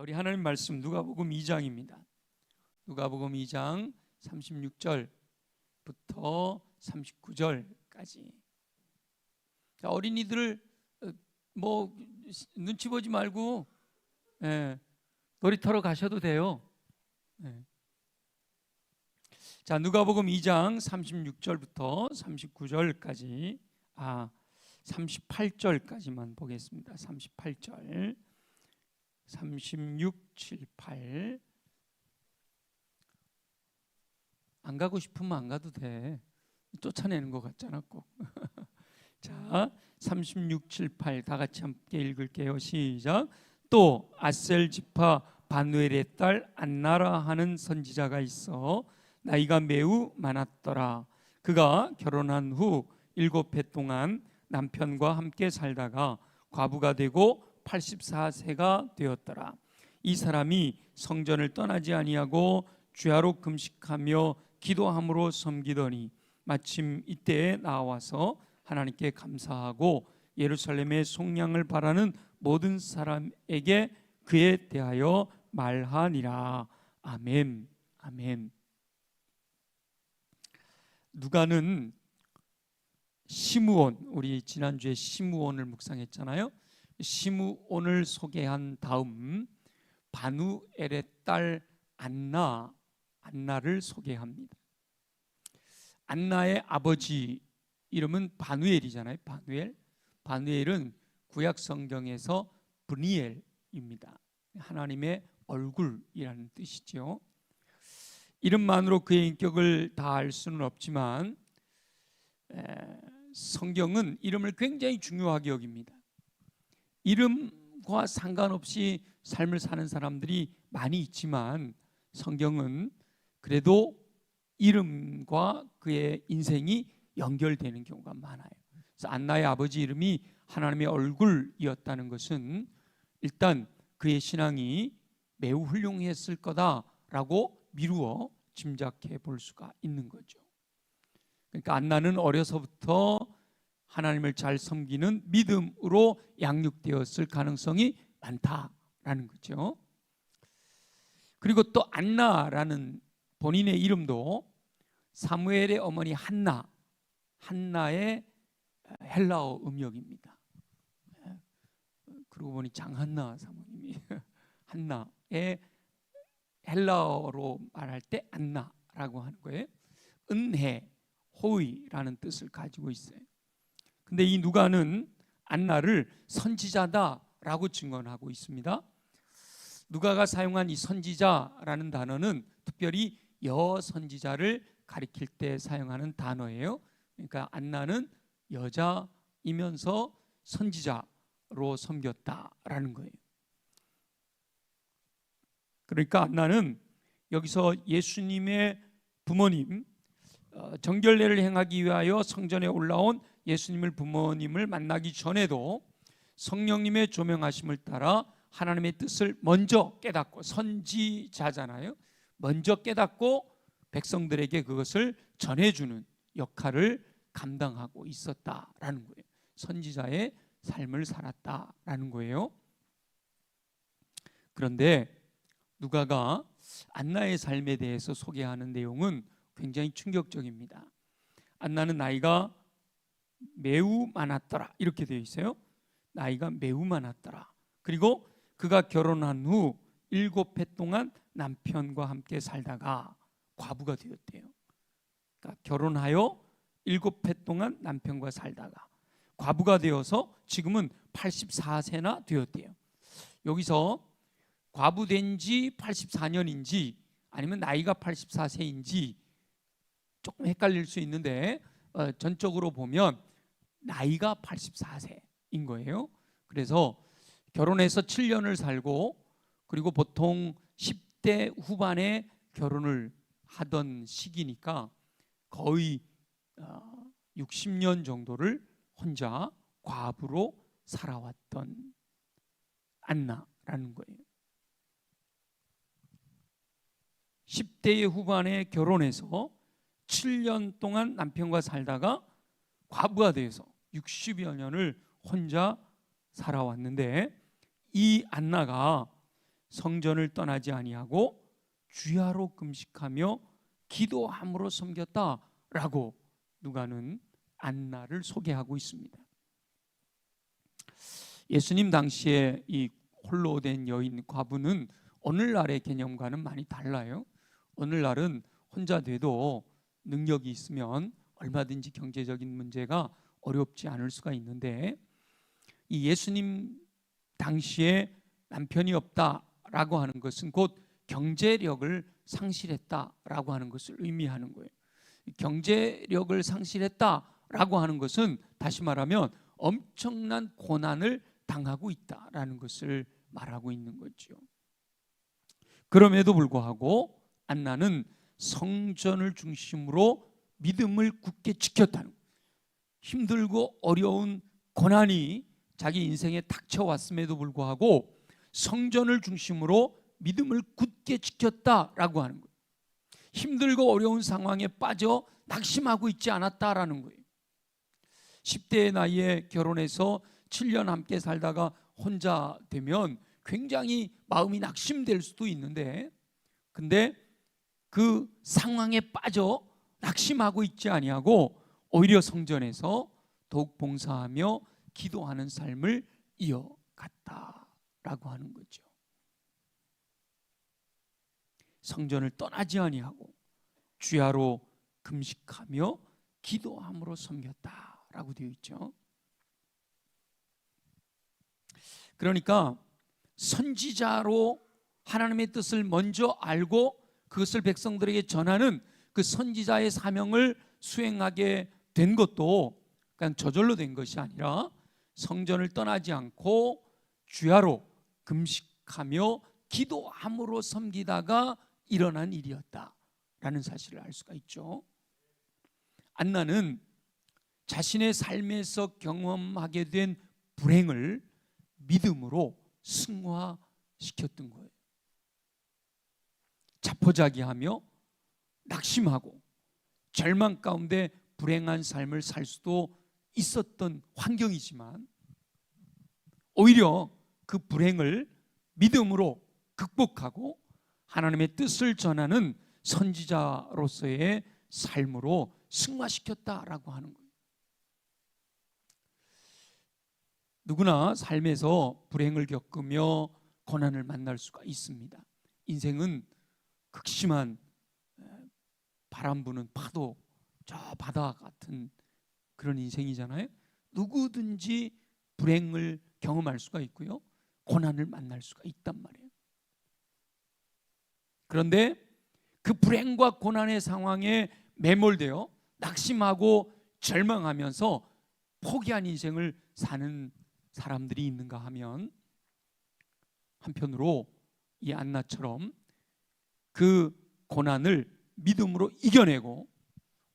우리 하나님 말씀 누가복음 2장입니다. 누가복음 2장 36절부터 39절까지. 어린이들 뭐 눈치 보지 말고 놀이터로 가셔도 돼요. 자, 누가복음 2장 36절부터 39절까지 38절까지만 보겠습니다. 38절 36, 7, 8 안 가고 싶으면 안 가도 돼. 쫓아내는 것 같잖아 꼭. 자, 36, 7, 8 다 같이 함께 읽을게요. 시작. 또 아셀 지파 바누엘의 딸 안나라 하는 선지자가 있어 나이가 매우 많았더라. 그가 결혼한 후 7해 동안 남편과 함께 살다가 과부가 되고 84세가 되었더라. 이 사람이 성전을 떠나지 아니하고 주야로 금식하며 기도함으로 섬기더니 마침 이때에 나와서 하나님께 감사하고 예루살렘의 속량을 바라는 모든 사람에게 그에 대하여 말하니라. 아멘. 아멘. 누가는 시므온, 우리 지난주에 시므온을 묵상했잖아요. 시므온을 소개한 다음 바누엘의 딸 안나를 소개합니다. 안나의 아버지 이름은 바누엘이잖아요. 바누엘은 구약 성경에서 브니엘입니다. 하나님의 얼굴이라는 뜻이죠. 이름만으로 그의 인격을 다 알 수는 없지만 성경은 이름을 굉장히 중요하게 여깁니다. 이름과 상관없이 삶을 사는 사람들이 많이 있지만 성경은 그래도 이름과 그의 인생이 연결되는 경우가 많아요. 그래서 안나의 아버지 이름이 하나님의 얼굴이었다는 것은 일단 그의 신앙이 매우 훌륭했을 거다라고 미루어 짐작해 볼 수가 있는 거죠. 그러니까 안나는 어려서부터 하나님을 잘 섬기는 믿음으로 양육되었을 가능성이 많다라는 거죠. 그리고 또 안나라는 본인의 이름도 사무엘의 어머니 한나의 헬라어 음역입니다. 그러고 보니 장한나 사모님이 한나의 헬라어로 말할 때 안나라고 하는 거예요. 은혜, 호의라는 뜻을 가지고 있어요. 근데 이 누가는 안나를 선지자다라고 증언하고 있습니다. 누가가 사용한 이 선지자라는 단어는 특별히 여선지자를 가리킬 때 사용하는 단어예요. 그러니까 안나는 여자이면서 선지자로 섬겼다라는 거예요. 그러니까 안나는 여기서 예수님의 부모님 정결례를 행하기 위하여 성전에 올라온 예수님을 부모님을 만나기 전에도 성령님의 조명하심을 따라 하나님의 뜻을 먼저 깨닫고, 선지자잖아요. 먼저 깨닫고 백성들에게 그것을 전해주는 역할을 감당하고 있었다라는 거예요. 선지자의 삶을 살았다라는 거예요. 그런데 누가가 안나의 삶에 대해서 소개하는 내용은 굉장히 충격적입니다. 안나는 나이가 매우 많았더라 이렇게 되어 있어요. 나이가 매우 많았더라. 그리고 그가 결혼한 후 7해 동안 남편과 함께 살다가 과부가 되었대요. 그러니까 결혼하여 7해 동안 남편과 살다가 과부가 되어서 지금은 84세나 되었대요. 여기서 과부된 지 84년인지 아니면 나이가 84세인지 조금 헷갈릴 수 있는데 전적으로 보면 나이가 84세인 거예요. 그래서 결혼해서 7년을 살고 그리고 보통 10대 후반에 결혼을 하던 시기니까 거의 60년 정도를 혼자 과부로 살아왔던 안나라는 거예요. 10대의 후반에 결혼해서 7년 동안 남편과 살다가 과부가 돼서 60여 년을 혼자 살아왔는데 이 안나가 성전을 떠나지 아니하고 주야로 금식하며 기도함으로 섬겼다라고 누가는 안나를 소개하고 있습니다. 예수님 당시에 이 홀로 된 여인 과부는 오늘날의 개념과는 많이 달라요. 오늘날은 혼자 돼도 능력이 있으면 얼마든지 경제적인 문제가 어렵지 않을 수가 있는데, 이 예수님 당시에 남편이 없다라고 하는 것은 곧 경제력을 상실했다라고 하는 것을 의미하는 거예요. 경제력을 상실했다라고 하는 것은 다시 말하면 엄청난 고난을 당하고 있다라는 것을 말하고 있는 거죠. 그럼에도 불구하고 안나는 성전을 중심으로 믿음을 굳게 지켰다는 거예요. 힘들고 어려운 고난이 자기 인생에 닥쳐왔음에도 불구하고 성전을 중심으로 믿음을 굳게 지켰다라고 하는 거예요. 힘들고 어려운 상황에 빠져 낙심하고 있지 않았다라는 거예요. 10대의 나이에 결혼해서 7년 함께 살다가 혼자 되면 굉장히 마음이 낙심될 수도 있는데, 근데 그 상황에 빠져 낙심하고 있지 아니하고 오히려 성전에서 더욱 봉사하며 기도하는 삶을 이어갔다라고 하는 거죠. 성전을 떠나지 아니하고 주야로 금식하며 기도함으로 섬겼다라고 되어 있죠. 그러니까 선지자로 하나님의 뜻을 먼저 알고 그것을 백성들에게 전하는 그 선지자의 사명을 수행하게 된 것도 그냥 저절로 된 것이 아니라 성전을 떠나지 않고 주야로 금식하며 기도함으로 섬기다가 일어난 일이었다라는 사실을 알 수가 있죠. 안나는 자신의 삶에서 경험하게 된 불행을 믿음으로 승화시켰던 거예요. 자포자기하며 낙심하고 절망 가운데 불행한 삶을 살 수도 있었던 환경이지만 오히려 그 불행을 믿음으로 극복하고 하나님의 뜻을 전하는 선지자로서의 삶으로 승화시켰다라고 하는 거예요. 누구나 삶에서 불행을 겪으며 고난을 만날 수가 있습니다. 인생은 극심한 바람 부는 파도, 저 바다 같은 그런 인생이잖아요. 누구든지 불행을 경험할 수가 있고요, 고난을 만날 수가 있단 말이에요. 그런데 그 불행과 고난의 상황에 매몰되어 낙심하고 절망하면서 포기한 인생을 사는 사람들이 있는가 하면, 한편으로 이 안나처럼 그 고난을 믿음으로 이겨내고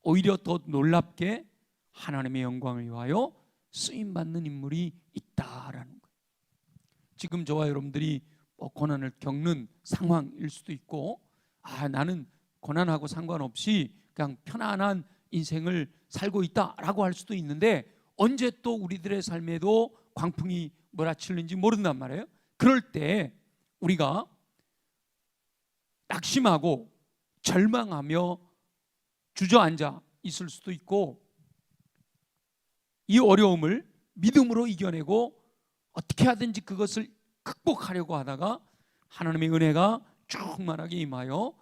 오히려 더 놀랍게 하나님의 영광을 위하여 쓰임받는 인물이 있다라는 거예요. 지금 저와 여러분들이 고난을 겪는 상황일 수도 있고, 나는 고난하고 상관없이 그냥 편안한 인생을 살고 있다라고 할 수도 있는데, 언제 또 우리들의 삶에도 광풍이 몰아치는지 모른단 말이에요. 그럴 때 우리가 낙심하고 절망하며 주저앉아 있을 수도 있고, 이 어려움을 믿음으로 이겨내고 어떻게 하든지 그것을 극복하려고 하다가 하나님의 은혜가 충만하게 임하여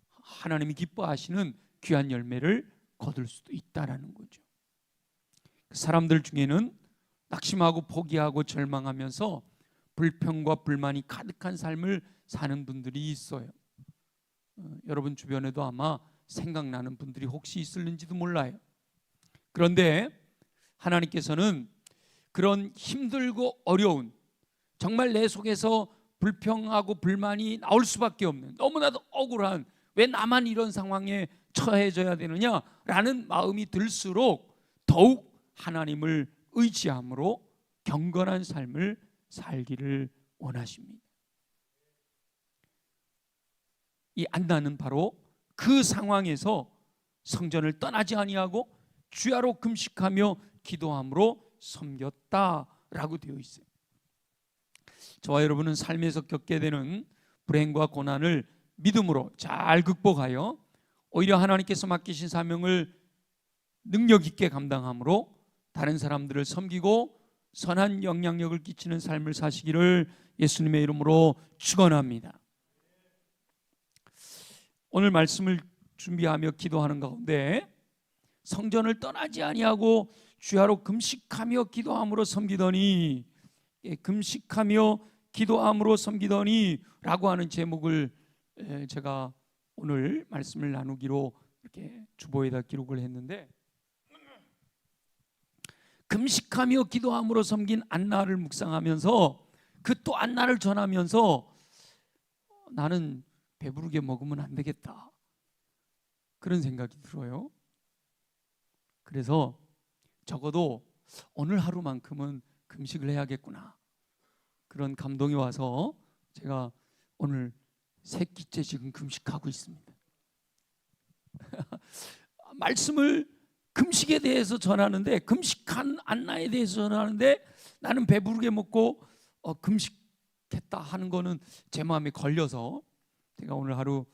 하나님이 기뻐하시는 귀한 열매를 거둘 수도 있다라는 거죠. 사람들 중에는 낙심하고 포기하고 절망하면서 불평과 불만이 가득한 삶을 사는 분들이 있어요. 여러분 주변에도 아마 생각나는 분들이 혹시 있을는지도 몰라요. 그런데 하나님께서는 그런 힘들고 어려운, 정말 내 속에서 불평하고 불만이 나올 수밖에 없는, 너무나도 억울한, 왜 나만 이런 상황에 처해져야 되느냐라는 마음이 들수록 더욱 하나님을 의지함으로 경건한 삶을 살기를 원하십니다. 이 안나는 바로 그 상황에서 성전을 떠나지 아니하고 주야로 금식하며 기도함으로 섬겼다라고 되어 있어요. 저와 여러분은 삶에서 겪게 되는 불행과 고난을 믿음으로 잘 극복하여 오히려 하나님께서 맡기신 사명을 능력 있게 감당함으로 다른 사람들을 섬기고 선한 영향력을 끼치는 삶을 사시기를 예수님의 이름으로 축원합니다. 오늘 말씀을 준비하며 기도하는 가운데 성전을 떠나지 아니하고 주야로 금식하며 기도함으로 섬기더니, 금식하며 기도함으로 섬기더니 라고 하는 제목을 제가 오늘 말씀을 나누기로 이렇게 주보에다 기록을 했는데, 금식하며 기도함으로 섬긴 안나를 묵상하면서 그 또 안나를 전하면서 나는 배부르게 먹으면 안 되겠다, 그런 생각이 들어요. 그래서 적어도 오늘 하루만큼은 금식을 해야겠구나, 그런 감동이 와서 제가 오늘 세 끼째 지금 금식하고 있습니다. 말씀을 금식에 대해서 전하는데, 금식한 안나에 대해서 전하는데 나는 배부르게 먹고 금식했다 하는 거는 제 마음에 걸려서 제가 오늘 하루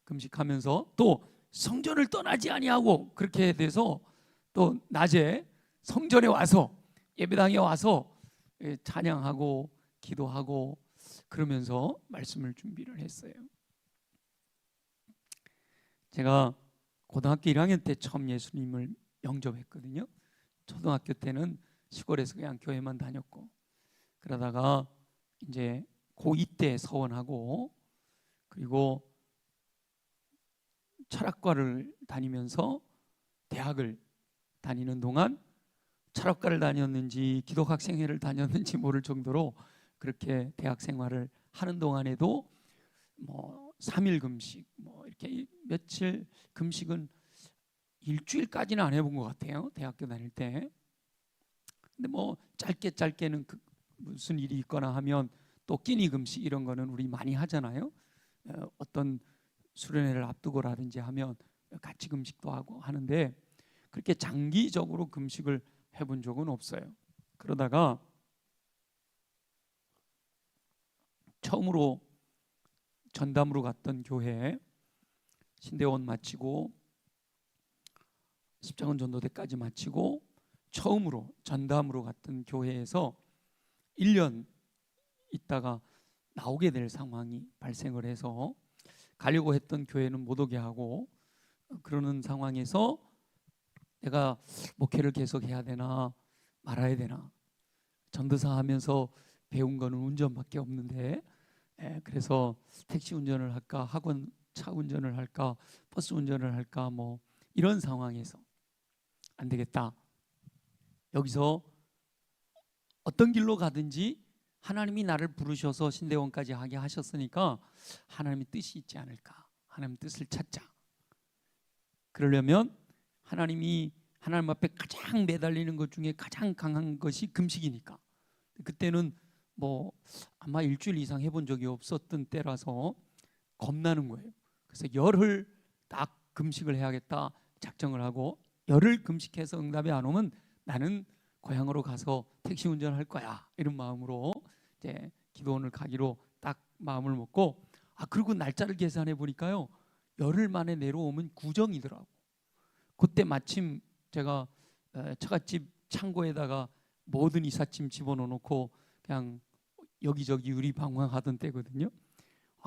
금식하면서 또 성전을 떠나지 아니하고 그렇게 돼서 또 낮에 성전에 와서 예배당에 와서 찬양하고 기도하고 그러면서 말씀을 준비를 했어요. 제가 고등학교 1학년 때 처음 예수님을 영접했거든요. 초등학교 때는 시골에서 그냥 교회만 다녔고, 그러다가 이제 고2 때 서원하고, 그리고 철학과를 다니면서 대학을 다니는 동안 철학과를 다녔는지 기독학생회를 다녔는지 모를 정도로 그렇게 대학 생활을 하는 동안에도 뭐 3일 금식, 뭐 이렇게 며칠 금식은 일주일까지는 안 해본 것 같아요, 대학교 다닐 때. 근데 뭐 짧게는 무슨 일이 있거나 하면 또 끼니 금식 이런 거는 우리 많이 하잖아요. 어떤 수련회를 앞두고라든지 하면 같이 금식도 하고 하는데, 그렇게 장기적으로 금식을 해본 적은 없어요. 그러다가 처음으로 전담으로 갔던 교회, 신대원 마치고 십자군 전도대까지 마치고 처음으로 전담으로 갔던 교회에서 1년 있다가 나오게 될 상황이 발생을 해서 가려고 했던 교회는 못 오게 하고, 그러는 상황에서 내가 목회를 계속 해야 되나 말아야 되나, 전도사 하면서 배운 거는 운전밖에 없는데, 그래서 택시 운전을 할까, 학원 차 운전을 할까, 버스 운전을 할까, 뭐 이런 상황에서 안 되겠다, 여기서 어떤 길로 가든지 하나님이 나를 부르셔서 신대원까지 하게 하셨으니까 하나님의 뜻이 있지 않을까, 하나님의 뜻을 찾자. 그러려면 하나님 앞에 가장 매달리는 것 중에 가장 강한 것이 금식이니까, 그때는 뭐 아마 일주일 이상 해본 적이 없었던 때라서 겁나는 거예요. 그래서 열흘 딱 금식을 해야겠다 작정을 하고, 열흘 금식해서 응답이 안 오면 나는 고향으로 가서 택시 운전할 거야, 이런 마음으로 이제 기도원을 가기로 딱 마음을 먹고, 그리고 날짜를 계산해 보니까요, 열흘 만에 내려오면 구정이더라고. 그때 마침 제가 처갓집 창고에다가 모든 이삿짐 집어넣고 그냥 여기저기 유리방황하던 때거든요.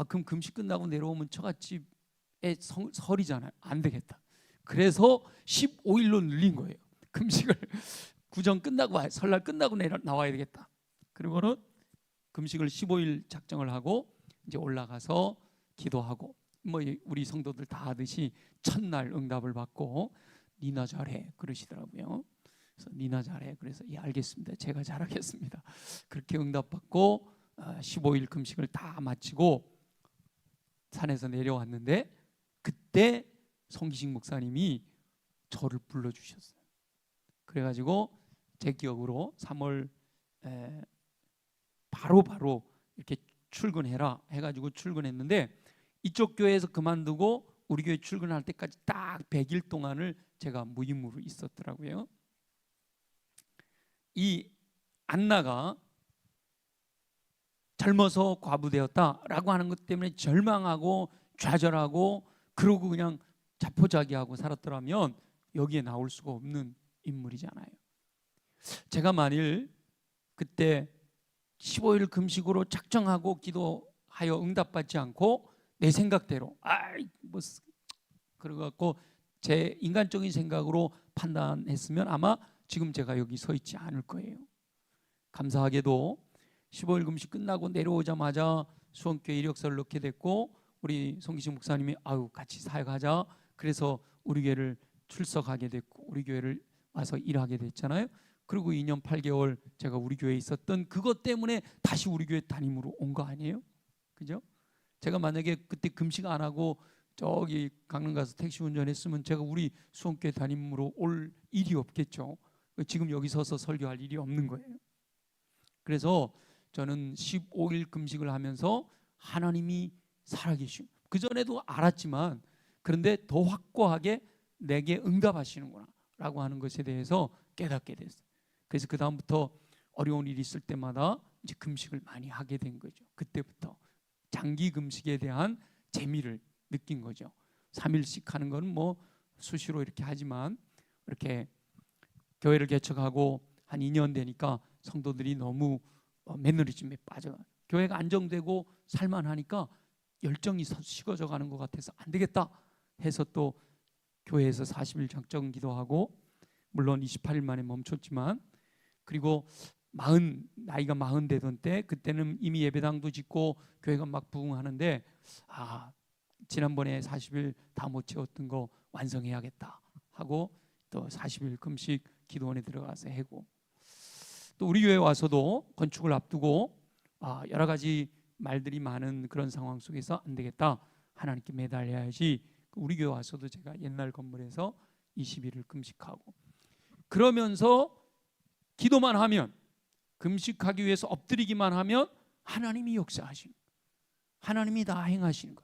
그럼 금식 끝나고 내려오면 처갓집에 설이잖아요. 안 되겠다. 그래서 15일로 늘린 거예요, 금식을. 구정 끝나고 설날 끝나고 나와야 되겠다. 그리고는 금식을 15일 작정을 하고 이제 올라가서 기도하고, 뭐 우리 성도들 다 하듯이 첫날 응답을 받고 니나 잘해 그러시더라고요. 그래서 니나 잘해, 그래서 예 알겠습니다, 제가 잘하겠습니다. 그렇게 응답받고 15일 금식을 다 마치고 산에서 내려왔는데, 그때 송기식 목사님이 저를 불러주셨어요. 그래가지고 제 기억으로 3월 바로 이렇게 출근해라 해가지고 출근했는데, 이쪽 교회에서 그만두고 우리 교회 출근할 때까지 딱 100일 동안을 제가 무임으로 있었더라고요. 이 안나가 젊어서 과부되었다라고 하는 것 때문에 절망하고 좌절하고 그러고 그냥 자포자기하고 살았더라면 여기에 나올 수가 없는 인물이잖아요. 제가 만일 그때 15일 금식으로 작정하고 기도하여 응답받지 않고 내 생각대로 그래갖고 제 인간적인 생각으로 판단했으면 아마 지금 제가 여기 서 있지 않을 거예요. 감사하게도 15일 금식 끝나고 내려오자마자 수원교회 이력서를 넣게 됐고 우리 송기식 목사님이 같이 사역하자 그래서 우리 교회를 출석하게 됐고 우리 교회를 와서 일하게 됐잖아요. 그리고 2년 8개월 제가 우리 교회에 있었던 그것 때문에 다시 우리 교회 담임으로 온 거 아니에요? 그죠? 제가 만약에 그때 금식 안 하고 저기 강릉 가서 택시 운전했으면 제가 우리 수원교회 담임으로 올 일이 없겠죠. 지금 여기 서서 설교할 일이 없는 거예요. 그래서 저는 15일 금식을 하면서 하나님이 살아계시고 그전에도 알았지만 그런데 더 확고하게 내게 응답하시는구나 라고 하는 것에 대해서 깨닫게 됐어요. 그래서 그 다음부터 어려운 일이 있을 때마다 이제 금식을 많이 하게 된 거죠. 그때부터 장기 금식에 대한 재미를 느낀 거죠. 3일씩 하는 건 뭐 수시로 이렇게 하지만 이렇게 교회를 개척하고 한 2년 되니까 성도들이 너무 매너리즘에 빠져 교회가 안정되고 살만하니까 열정이 식어져 가는 것 같아서 안 되겠다 해서 또 교회에서 40일 작정 기도하고 물론 28일 만에 멈췄지만 그리고 나이가 40 되던 때 그때는 이미 예배당도 짓고 교회가 막 부흥하는데 지난번에 40일 다 못 채웠던 거 완성해야겠다 하고 또 40일 금식 기도원에 들어가서 하고 또 우리 교회 와서도 건축을 앞두고 여러 가지 말들이 많은 그런 상황 속에서 안 되겠다 하나님께 매달려야지 우리 교회 와서도 제가 옛날 건물에서 20일을 금식하고 그러면서 기도만 하면 금식하기 위해서 엎드리기만 하면 하나님이 역사하시는 하나님이 다 행하시는 거.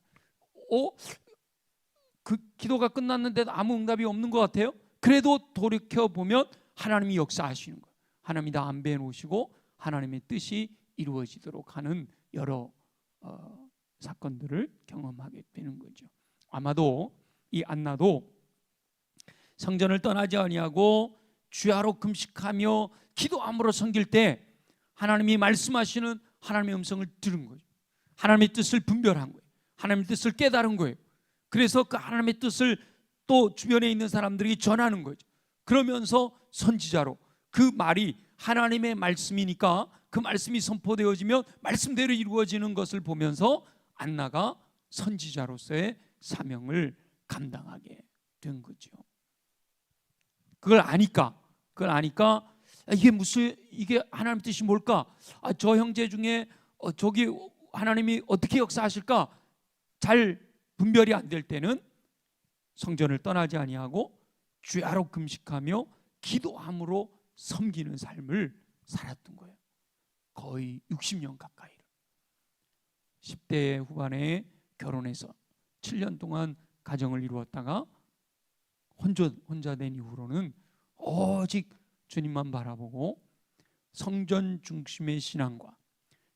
그 기도가 끝났는데도 아무 응답이 없는 것 같아요. 그래도 돌이켜보면 하나님이 역사하시는 거예요. 하나님이 다 안배해 놓으시고 하나님의 뜻이 이루어지도록 하는 여러 사건들을 경험하게 되는 거죠. 아마도 이 안나도 성전을 떠나지 아니하고 주야로 금식하며 기도함으로 섬길 때 하나님이 말씀하시는 하나님의 음성을 들은 거죠. 하나님의 뜻을 분별한 거예요. 하나님의 뜻을 깨달은 거예요. 그래서 그 하나님의 뜻을 또 주변에 있는 사람들이 전하는 거죠. 그러면서 선지자로 그 말이 하나님의 말씀이니까 그 말씀이 선포되어지면 말씀대로 이루어지는 것을 보면서 안나가 선지자로서의 사명을 감당하게 된 거죠. 그걸 아니까 이게 하나님 뜻이 뭘까? 저 형제 중에 저기 하나님이 어떻게 역사하실까? 잘 분별이 안 될 때는 성전을 떠나지 아니하고 주야로 금식하며 기도함으로 섬기는 삶을 살았던 거예요. 거의 60년 가까이를 10대 후반에 결혼해서 7년 동안 가정을 이루었다가 혼자 된 이후로는 오직 주님만 바라보고 성전 중심의 신앙과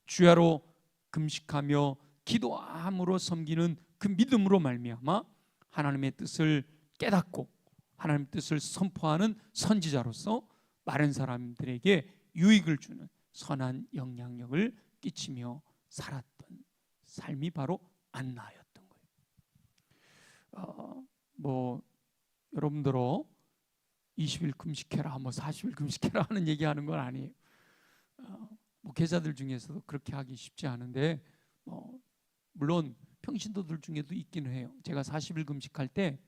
주야로 금식하며 기도함으로 섬기는 그 믿음으로 말미암아 하나님의 뜻을 깨닫고 하나님의 뜻을 선포하는 선지자로서 많은 사람들에게 유익을 주는 선한 영향력을 끼치며 살았던 삶이 바로 안나였던 거예요. 여러분들어 20일 금식해라, 40일 금식해라 하는 얘기하는 건 아니에요. 목회자들 중에서도 그렇게 하기 쉽지 않은데 물론 평신도들 중에도 있기는 해요. 제가 40일 금식할 때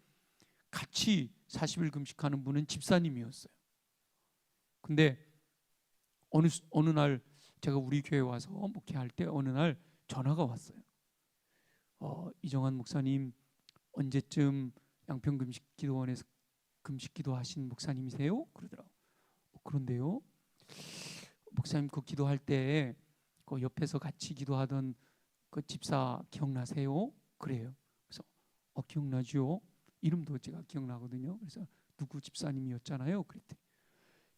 같이 40일 금식하는 분은 집사님이었어요. 근데 어느 날 제가 우리 교회 와서 목회할 때 어느 날 전화가 왔어요. 이정환 목사님 언제쯤 양평금식기도원에서 금식기도 하신 목사님이세요? 그러더라고요. 그런데요, 목사님 그 기도할 때 그 옆에서 같이 기도하던 그 집사 기억나세요? 그래요. 그래서 기억나죠? 이름도 제가 기억나거든요. 그래서 누구 집사님이었잖아요. 그랬더니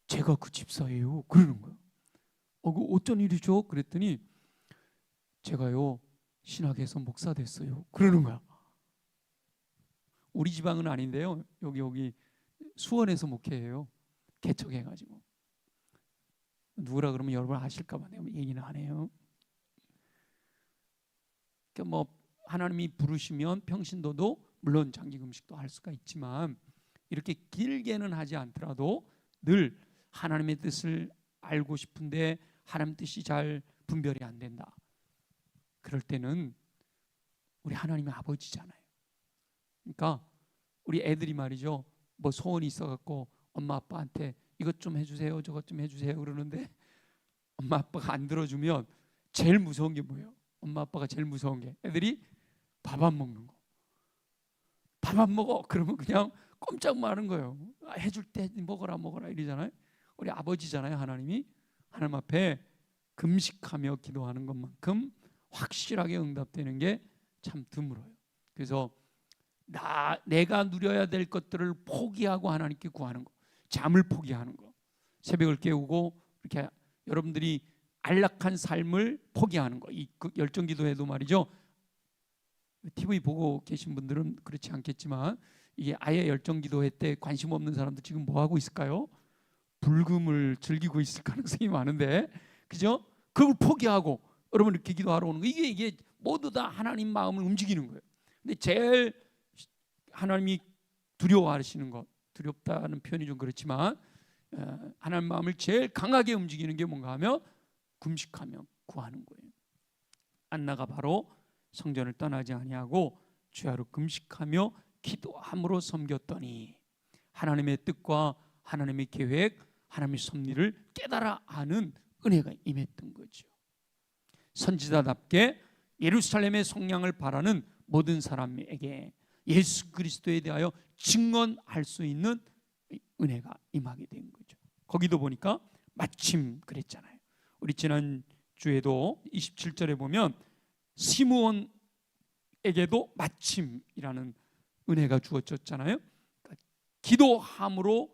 제가 그 집사예요. 그러는 거예요. 어쩐 일이죠? 그랬더니 제가요 신학에서 목사 됐어요. 그러는 거야. 우리 지방은 아닌데요. 여기 수원에서 목회해요. 개척해가지고. 누구라 그러면 여러분 아실까봐 내가 얘기는 안 해요. 그러니까 뭐 하나님이 부르시면 평신도도 물론 장기 금식도 할 수가 있지만 이렇게 길게는 하지 않더라도 늘 하나님의 뜻을 알고 싶은데 하나님 뜻이 잘 분별이 안 된다. 그럴 때는 우리 하나님의 아버지잖아요. 그러니까 우리 애들이 말이죠. 뭐 소원이 있어갖고 엄마 아빠한테 이것 좀 해주세요, 저것 좀 해주세요 그러는데 엄마 아빠가 안 들어주면 제일 무서운 게 뭐예요? 엄마 아빠가 제일 무서운 게 애들이 밥 안 먹는 거. 밥 안 먹어 그러면 그냥 꼼짝 마는 거예요. 해줄 때 먹어라 이러잖아요. 우리 아버지잖아요. 하나님이. 하나님 앞에 금식하며 기도하는 것만큼 확실하게 응답되는 게 참 드물어요. 그래서 내가 누려야 될 것들을 포기하고 하나님께 구하는 거, 잠을 포기하는 거, 새벽을 깨우고 이렇게 여러분들이 안락한 삶을 포기하는 거. 이 열정기도에도 말이죠. TV 보고 계신 분들은 그렇지 않겠지만 이게 아예 열정기도회 때 관심 없는 사람들 지금 뭐 하고 있을까요? 불금을 즐기고 있을 가능성이 많은데, 그죠? 그걸 포기하고 여러분 이렇게 기도하러 오는 거, 이게 모두 다 하나님 마음을 움직이는 거예요. 근데 제일 하나님이 두려워하시는 것, 두렵다는 표현이 좀 그렇지만 하나님 마음을 제일 강하게 움직이는 게 뭔가 하면 금식하며 구하는 거예요. 안나가 바로 성전을 떠나지 아니하고 주야로 금식하며 기도함으로 섬겼더니 하나님의 뜻과 하나님의 계획, 하나님의 섭리를 깨달아 아는 은혜가 임했던 거죠. 선지자답게 예루살렘의 성량을 바라는 모든 사람에게 예수 그리스도에 대하여 증언할 수 있는 은혜가 임하게 된 거죠. 거기도 보니까 마침 그랬잖아요. 우리 지난 주에도 27절에 보면 시므온에게도 마침이라는 은혜가 주어졌잖아요. 그러니까 기도함으로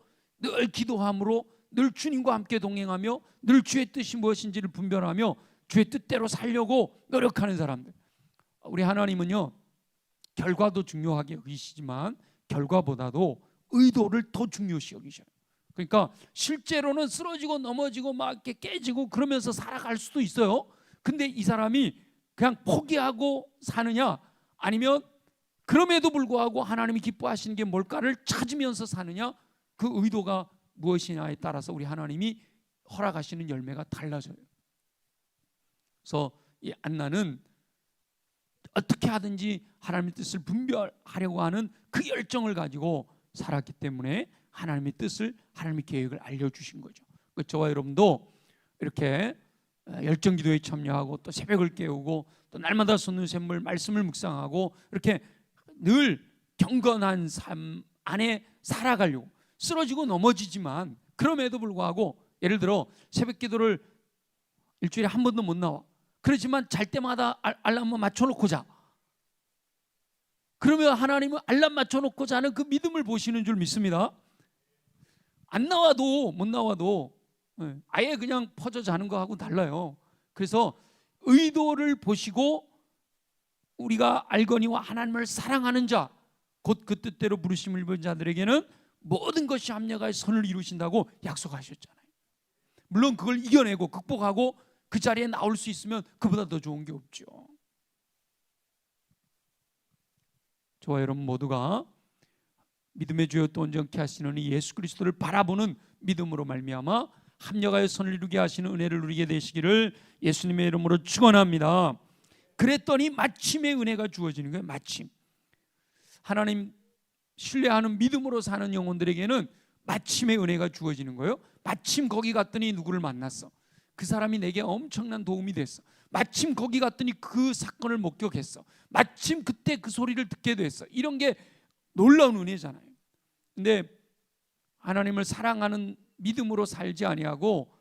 늘 주님과 함께 동행하며 늘 주의 뜻이 무엇인지를 분별하며 주의 뜻대로 살려고 노력하는 사람들. 우리 하나님은요, 결과도 중요하게 여기시지만 결과보다도 의도를 더 중요시 여기셔요. 그러니까 실제로는 쓰러지고 넘어지고 막 이렇게 깨지고 그러면서 살아갈 수도 있어요. 근데 이 사람이 그냥 포기하고 사느냐, 아니면 그럼에도 불구하고 하나님이 기뻐하시는 게 뭘까를 찾으면서 사느냐, 그 의도가 무엇이냐에 따라서 우리 하나님이 허락하시는 열매가 달라져요. 그래서 이 안나는 어떻게 하든지 하나님의 뜻을 분별하려고 하는 그 열정을 가지고 살았기 때문에 하나님의 뜻을, 하나님의 계획을 알려주신 거죠. 저와 여러분도 이렇게 열정기도에 참여하고 또 새벽을 깨우고 또 날마다 쏟는 샘물 말씀을 묵상하고 이렇게 늘 경건한 삶 안에 살아가려고, 쓰러지고 넘어지지만 그럼에도 불구하고 예를 들어 새벽 기도를 일주일에 한 번도 못 나와. 그렇지만 잘 때마다 알람을 맞춰놓고 자. 그러면 하나님은 알람 맞춰놓고 자는 그 믿음을 보시는 줄 믿습니다. 안 나와도 못 나와도 아예 그냥 퍼져 자는 거하고 달라요. 그래서 의도를 보시고 우리가 알거니와 하나님을 사랑하는 자, 곧 그 뜻대로 부르심을 입은 자들에게는 모든 것이 합력하여 선을 이루신다고 약속하셨잖아요. 물론 그걸 이겨내고 극복하고 그 자리에 나올 수 있으면 그보다 더 좋은 게 없죠. 저와 여러분 모두가 믿음의 주여 또 온전케 하시는 이 예수 그리스도를 바라보는 믿음으로 말미암아 합력하여 선을 이루게 하시는 은혜를 누리게 되시기를 예수님의 이름으로 축원합니다. 그랬더니 마침의 은혜가 주어지는 거예요. 마침. 하나님 신뢰하는 믿음으로 사는 영혼들에게는 마침의 은혜가 주어지는 거예요. 마침 거기 갔더니 누구를 만났어. 그 사람이 내게 엄청난 도움이 됐어. 마침 거기 갔더니 그 사건을 목격했어. 마침 그때 그 소리를 듣게 됐어. 이런 게 놀라운 은혜잖아요. 근데 하나님을 사랑하는 믿음으로 살지 아니하고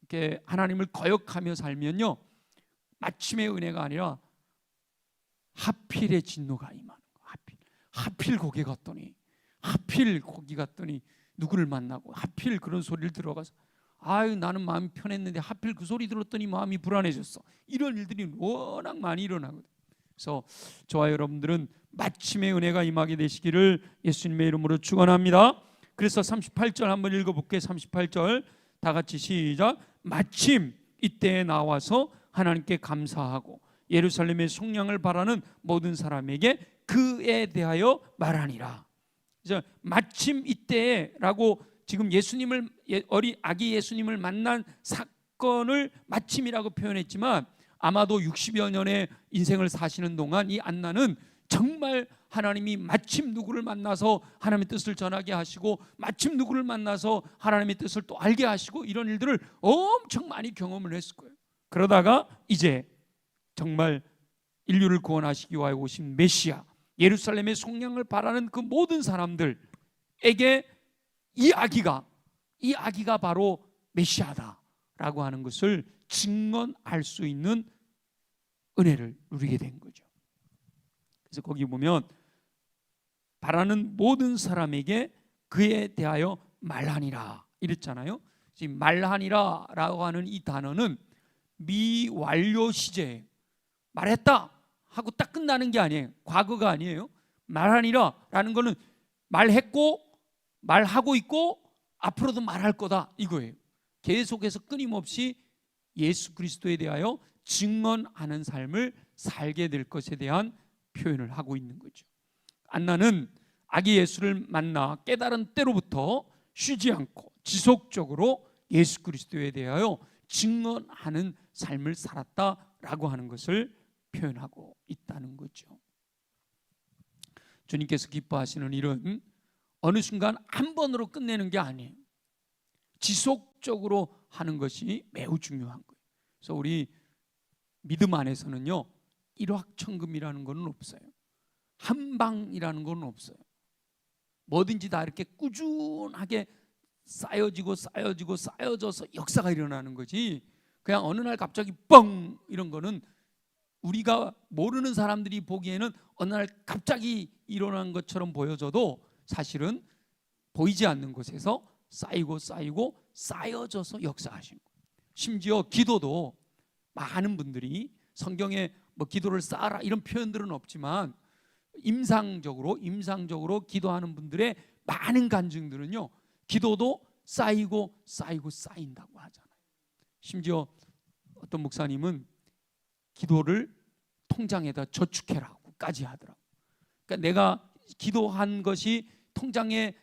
이렇게 하나님을 거역하며 살면요, 마침의 은혜가 아니라 하필의 진노가 임하는 거예요. 하필 거기 갔더니, 하필 거기 갔더니 누구를 만나고 하필 그런 소리를 들어가서 아유 나는 마음이 편했는데 하필 그 소리 들었더니 마음이 불안해졌어. 이런 일들이 워낙 많이 일어나거든요. 그래서 저와 여러분들은 마침의 은혜가 임하게 되시기를 예수님의 이름으로 축원합니다. 그래서 38절 한번 읽어볼게요. 38절 다 같이 시작. 마침 이때에 나와서 하나님께 감사하고 예루살렘의 속량을 바라는 모든 사람에게 그에 대하여 말하니라. 그래서 마침 이때라고 지금 예수님을 아기 예수님을 만난 사건을 마침이라고 표현했지만 아마도 60여 년의 인생을 사시는 동안 이 안나는 정말 하나님이 마침 누구를 만나서 하나님의 뜻을 전하게 하시고 마침 누구를 만나서 하나님의 뜻을 또 알게 하시고 이런 일들을 엄청 많이 경험을 했을 거예요. 그러다가 이제 정말 인류를 구원하시기 위하여 오신 메시아, 예루살렘의 속량을 바라는 그 모든 사람들에게 이 아기가 바로 메시아다라고 하는 것을 증언할 수 있는 은혜를 누리게 된 거죠. 그래서 거기 보면 바라는 모든 사람에게 그에 대하여 말하니라 이랬잖아요. 지금 말하니라라고 하는 이 단어는 미완료 시제예요. 말했다 하고 딱 끝나는 게 아니에요. 과거가 아니에요. 말하니라라는 거는 말했고 말하고 있고 앞으로도 말할 거다 이거예요. 계속해서 끊임없이 예수 그리스도에 대하여 증언하는 삶을 살게 될 것에 대한 표현을 하고 있는 거죠. 안나는 아기 예수를 만나 깨달은 때로부터 쉬지 않고 지속적으로 예수 그리스도에 대하여 증언하는 삶을 살았다라고 하는 것을 표현하고 있다는 거죠. 주님께서 기뻐하시는 일은 어느 순간 한 번으로 끝내는 게 아니에요. 지속적으로 하는 것이 매우 중요한 거예요. 그래서 우리 믿음 안에서는요, 일확천금이라는 건 없어요. 한방이라는 건 없어요. 뭐든지 다 이렇게 꾸준하게 쌓여져서 역사가 일어나는 거지, 그냥 어느 날 갑자기 뻥 이런 거는 우리가 모르는 사람들이 보기에는 어느 날 갑자기 일어난 것처럼 보여져도 사실은 보이지 않는 곳에서 쌓여져서 역사하시는 거예요. 심지어 기도도 많은 분들이 성경에 뭐 기도를 쌓아라 이런 표현들은 없지만 임상적으로 기도하는 분들의 많은 간증들은요, 기도도 쌓인다고 하잖아요. 심지어 어떤 목사님은 기도를 통장에다 저축해라고까지 하더라고요. 그러니까 내가 기도한 것이 통장에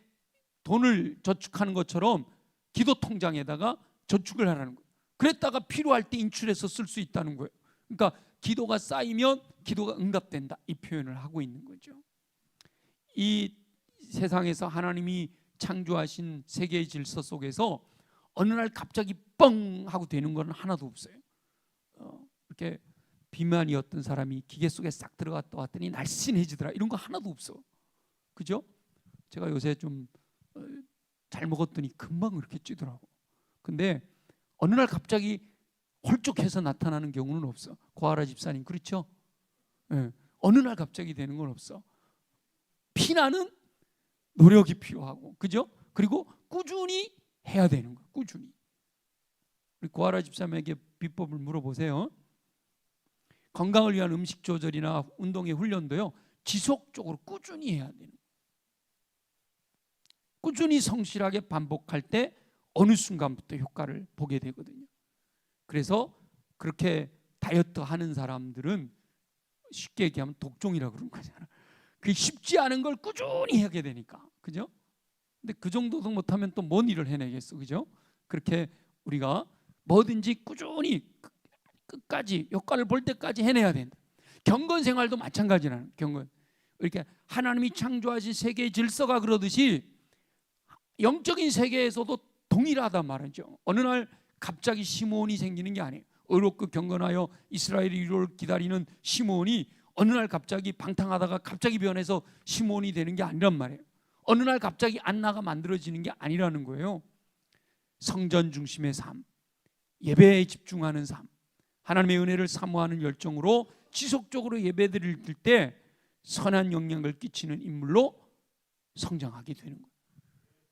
돈을 저축하는 것처럼 기도 통장에다가 저축을 하라는 거예요. 그랬다가 필요할 때 인출해서 쓸 수 있다는 거예요. 그러니까 기도가 쌓이면 기도가 응답된다, 이 표현을 하고 있는 거죠. 이 세상에서 하나님이 창조하신 세계의 질서 속에서 어느 날 갑자기 뻥 하고 되는 건 하나도 없어요. 이렇게 비만이었던 사람이 기계 속에 싹 들어갔다 왔더니 날씬해지더라, 이런 거 하나도 없어. 그죠? 제가 요새 좀 잘 먹었더니 금방 그렇게 찌더라고. 근데 어느 날 갑자기 홀쭉해서 나타나는 경우는 없어. 고아라 집사님 그렇죠? 네. 어느 날 갑자기 되는 건 없어. 피나는 노력이 필요하고, 그죠? 그리고 꾸준히 해야 되는 거야. 꾸준히. 우리 고아라 집사님에게 비법을 물어보세요. 건강을 위한 음식 조절이나 운동의 훈련도요, 지속적으로 꾸준히 해야 되는 거예요. 꾸준히 성실하게 반복할 때 어느 순간부터 효과를 보게 되거든요. 그래서 그렇게 다이어트 하는 사람들은 쉽게 얘기하면 독종이라고 그러는 거잖아. 그게 쉽지 않은 걸 꾸준히 하게 되니까, 그죠? 근데 그 정도도 못하면 또 뭔 일을 해내겠어, 그죠? 그렇게 우리가 뭐든지 꾸준히 끝까지 효과를 볼 때까지 해내야 된다. 경건 생활도 마찬가지라는, 경건. 이렇게 하나님이 창조하신 세계의 질서가 그러듯이 영적인 세계에서도 동일하단 말이죠. 어느 날 갑자기 시므온이 생기는 게 아니에요. 의롭고 경건하여 이스라엘의 위로를 기다리는 시므온이 어느 날 갑자기 방탕하다가 갑자기 변해서 시므온이 되는 게 아니란 말이에요. 어느 날 갑자기 안나가 만들어지는 게 아니라는 거예요. 성전 중심의 삶, 예배에 집중하는 삶, 하나님의 은혜를 사모하는 열정으로 지속적으로 예배드릴 때 선한 영향을 끼치는 인물로 성장하게 되는 거예요.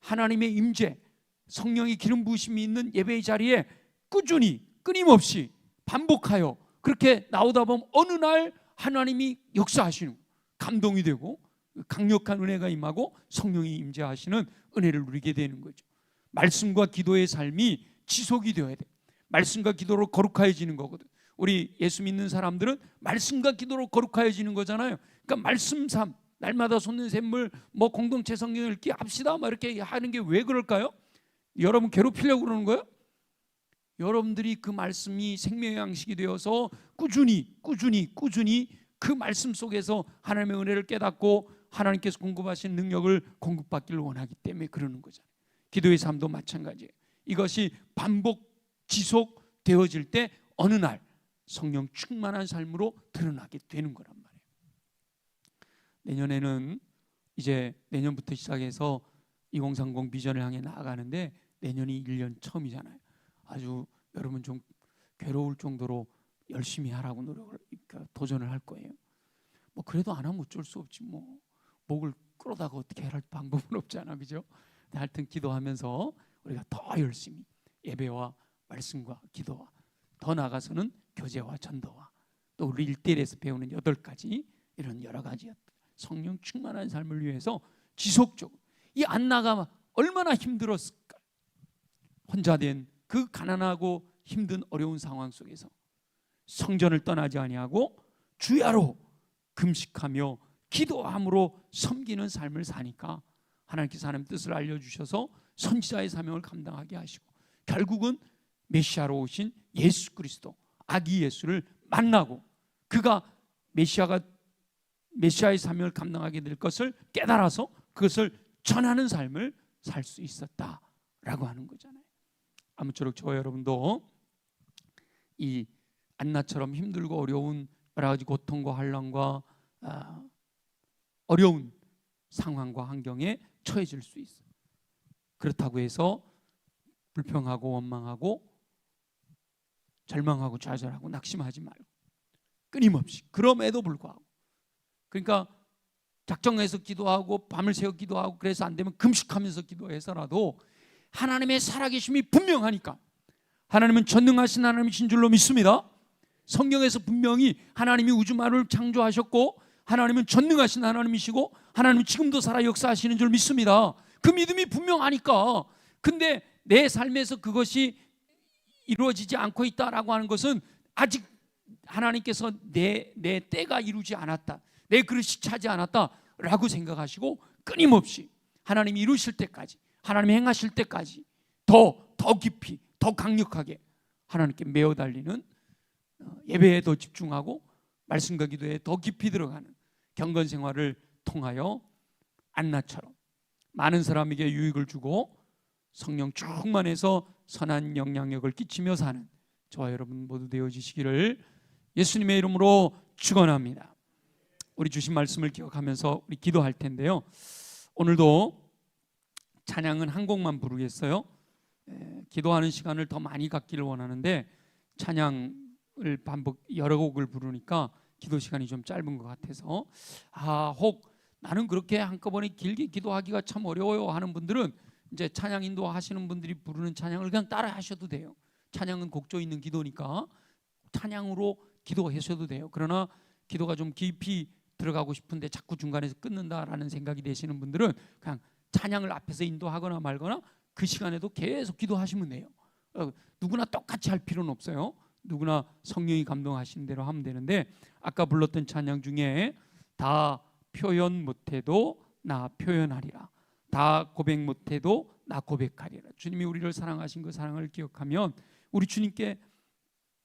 하나님의 임재, 성령의 기름 부으심이 있는 예배의 자리에 꾸준히 끊임없이 반복하여 그렇게 나오다 보면 어느 날 하나님이 역사하시는, 감동이 되고 강력한 은혜가 임하고 성령이 임재하시는 은혜를 누리게 되는 거죠. 말씀과 기도의 삶이 지속이 되어야 돼. 말씀과 기도로 거룩해지는 거거든. 우리 예수 믿는 사람들은 말씀과 기도로 거룩해지는 거잖아요. 그러니까 말씀 삶, 날마다 솟는 샘물, 뭐 공동체 성경 읽기 합시다, 뭐 이렇게 하는 게 왜 그럴까요? 여러분 괴롭히려고 그러는 거예요? 여러분들이 그 말씀이 생명의 양식이 되어서 꾸준히 그 말씀 속에서 하나님의 은혜를 깨닫고 하나님께서 공급하신 능력을 공급받기를 원하기 때문에 그러는 거잖아요. 기도의 삶도 마찬가지예요. 이것이 반복 지속되어질 때 어느 날 성령 충만한 삶으로 드러나게 되는 거란 말이에요. 내년에는 이제 내년부터 시작해서 2030 비전을 향해 나아가는데 내년이 1년 처음이잖아요. 아주 여러분 좀 괴로울 정도로 열심히 하라고 노력을, 그러니까 도전을 할 거예요. 뭐 그래도 안 하면 어쩔 수 없지, 뭐 목을 끌어다가 어떻게 할 방법은 없잖아, 그죠? 하여튼 기도하면서 우리가 더 열심히 예배와 말씀과 기도와 더 나아가서는 교제와 전도와 또 우리 1대1에서 배우는 8가지 이런 여러 가지 성령 충만한 삶을 위해서 지속적으로, 이 안나가 얼마나 힘들었을까. 혼자 된 그 가난하고 힘든 어려운 상황 속에서 성전을 떠나지 아니하고 주야로 금식하며 기도함으로 섬기는 삶을 사니까 하나님께서 하나님 뜻을 알려주셔서 선지자의 사명을 감당하게 하시고 결국은 메시아로 오신 예수 그리스도, 아기 예수를 만나고 그가 메시아의 사명을 감당하게 될 것을 깨달아서 그것을 전하는 삶을 살 수 있었다라고 하는 거잖아요. 아무쪼록 저와 여러분도 이 안나처럼 힘들고 어려운 여러 가지 고통과 환난과 어려운 상황과 환경에 처해질 수 있어요. 그렇다고 해서 불평하고 원망하고 절망하고 좌절하고 낙심하지 말고 끊임없이, 그럼에도 불구하고, 그러니까 작정해서 기도하고 밤을 새워 기도하고 그래서 안 되면 금식하면서 기도해서라도 하나님의 살아계심이 분명하니까, 하나님은 전능하신 하나님이신 줄로 믿습니다. 성경에서 분명히 하나님이 우주 만물을 창조하셨고 하나님은 전능하신 하나님이시고 하나님은 지금도 살아 역사하시는 줄 믿습니다. 그 믿음이 분명하니까. 근데 내 삶에서 그것이 이루어지지 않고 있다라고 하는 것은 아직 하나님께서 내 때가 이루지 않았다, 내 그릇이 차지 않았다라고 생각하시고 끊임없이 하나님이 이루실 때까지, 하나님이 행하실 때까지 더 깊이 더 강력하게 하나님께 매어 달리는, 예배에 더 집중하고 말씀과 기도에 더 깊이 들어가는 경건 생활을 통하여 안나처럼 많은 사람에게 유익을 주고 성령 충만해서 선한 영향력을 끼치며 사는 저와 여러분 모두 되어지시기를 예수님의 이름으로 축원합니다. 우리 주신 말씀을 기억하면서 우리 기도할 텐데요. 오늘도 찬양은 한 곡만 부르겠어요. 기도하는 시간을 더 많이 갖기를 원하는데 찬양을 반복 여러 곡을 부르니까 기도 시간이 좀 짧은 것 같아서, 혹 나는 그렇게 한꺼번에 길게 기도하기가 참 어려워요 하는 분들은 이제 찬양 인도하시는 분들이 부르는 찬양을 그냥 따라 하셔도 돼요. 찬양은 곡조 있는 기도니까 찬양으로 기도하셔도 돼요. 그러나 기도가 좀 깊이 들어가고 싶은데 자꾸 중간에서 끊는다라는 생각이 되시는 분들은 그냥 찬양을 앞에서 인도하거나 말거나 그 시간에도 계속 기도하시면 돼요. 누구나 똑같이 할 필요는 없어요. 누구나 성령이 감동하시는 대로 하면 되는데, 아까 불렀던 찬양 중에 다 표현 못해도 나 표현하리라, 다 고백 못해도 나 고백하리라, 주님이 우리를 사랑하신 그 사랑을 기억하면 우리 주님께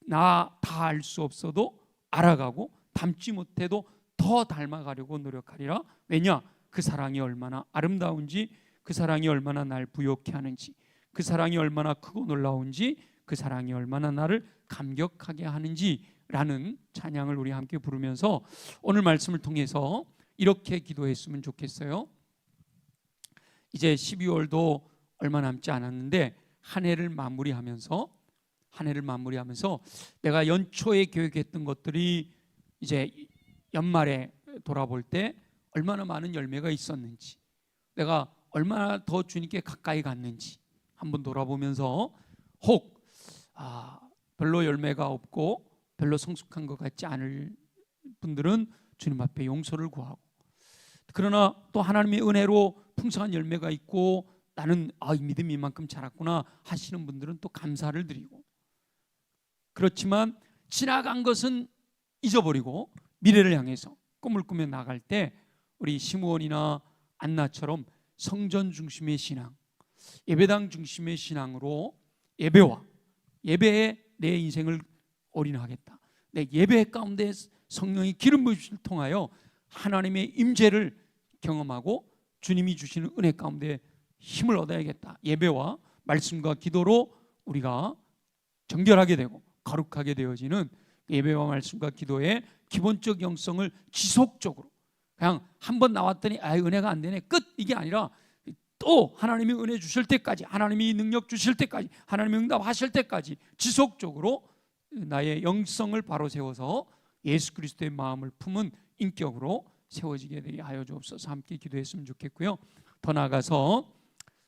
나 다 알 수 없어도 알아가고 닮지 못해도 더 닮아가려고 노력하리라. 왜냐? 그 사랑이 얼마나 아름다운지, 그 사랑이 얼마나 날 부욕해 하는지, 그 사랑이 얼마나 크고 놀라운지, 그 사랑이 얼마나 나를 감격하게 하는지라는 찬양을 우리 함께 부르면서 오늘 말씀을 통해서 이렇게 기도했으면 좋겠어요. 이제 12월도 얼마 남지 않았는데 한 해를 마무리하면서 내가 연초에 계획했던 것들이 이제 연말에 돌아볼 때 얼마나 많은 열매가 있었는지, 내가 얼마나 더 주님께 가까이 갔는지 한번 돌아보면서 혹 별로 열매가 없고 별로 성숙한 것 같지 않을 분들은 주님 앞에 용서를 구하고, 그러나 또 하나님의 은혜로 풍성한 열매가 있고 나는 이 믿음이 이만큼 자랐구나 하시는 분들은 또 감사를 드리고, 그렇지만 지나간 것은 잊어버리고 미래를 향해서 꿈을 꾸며 나갈 때 우리 시므온이나 안나처럼 성전 중심의 신앙, 예배당 중심의 신앙으로 예배에 내 인생을 올인하겠다. 내 예배 가운데 성령의 기름 부으심을 통하여 하나님의 임재를 경험하고 주님이 주시는 은혜 가운데 힘을 얻어야겠다. 예배와 말씀과 기도로 우리가 정결하게 되고 거룩하게 되어지는 예배와 말씀과 기도의 기본적 영성을 지속적으로, 그냥 한번 나왔더니 은혜가 안 되네 끝, 이게 아니라 또 하나님이 은혜 주실 때까지, 하나님이 능력 주실 때까지, 하나님이 응답하실 때까지 지속적으로 나의 영성을 바로 세워서 예수 그리스도의 마음을 품은 인격으로 세워지게 되게 하여 주옵소서. 함께 기도했으면 좋겠고요. 더 나아가서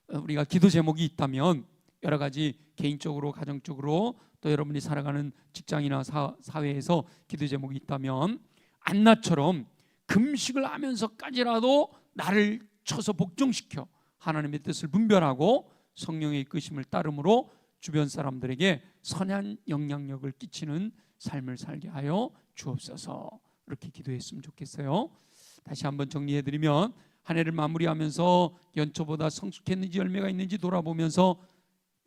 우리가 기도 제목이 있다면 여러 가지 개인적으로, 가정적으로, 또 여러분이 살아가는 직장이나 사회에서 기도 제목이 있다면 안나처럼 금식을 하면서까지라도 나를 쳐서 복종시켜 하나님의 뜻을 분별하고 성령의 이끄심을 따름으로 주변 사람들에게 선한 영향력을 끼치는 삶을 살게 하여 주옵소서. 이렇게 기도했으면 좋겠어요. 다시 한번 정리해드리면, 한 해를 마무리하면서 연초보다 성숙했는지 열매가 있는지 돌아보면서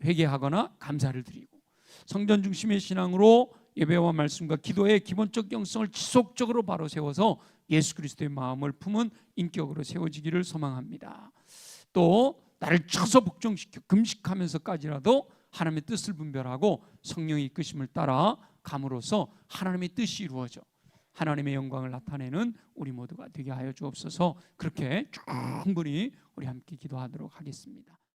회개하거나 감사를 드리고, 성전 중심의 신앙으로 예배와 말씀과 기도의 기본적 영성을 지속적으로 바로 세워서 예수 그리스도의 마음을 품은 인격으로 세워지기를 소망합니다. 또 나를 쳐서 복종시켜 금식하면서까지라도 하나님의 뜻을 분별하고 성령의 이끄심을 따라 감으로써 하나님의 뜻이 이루어져 하나님의 영광을 나타내는 우리 모두가 되게 하여 주옵소서. 그렇게 충분히 우리 함께 기도하도록 하겠습니다.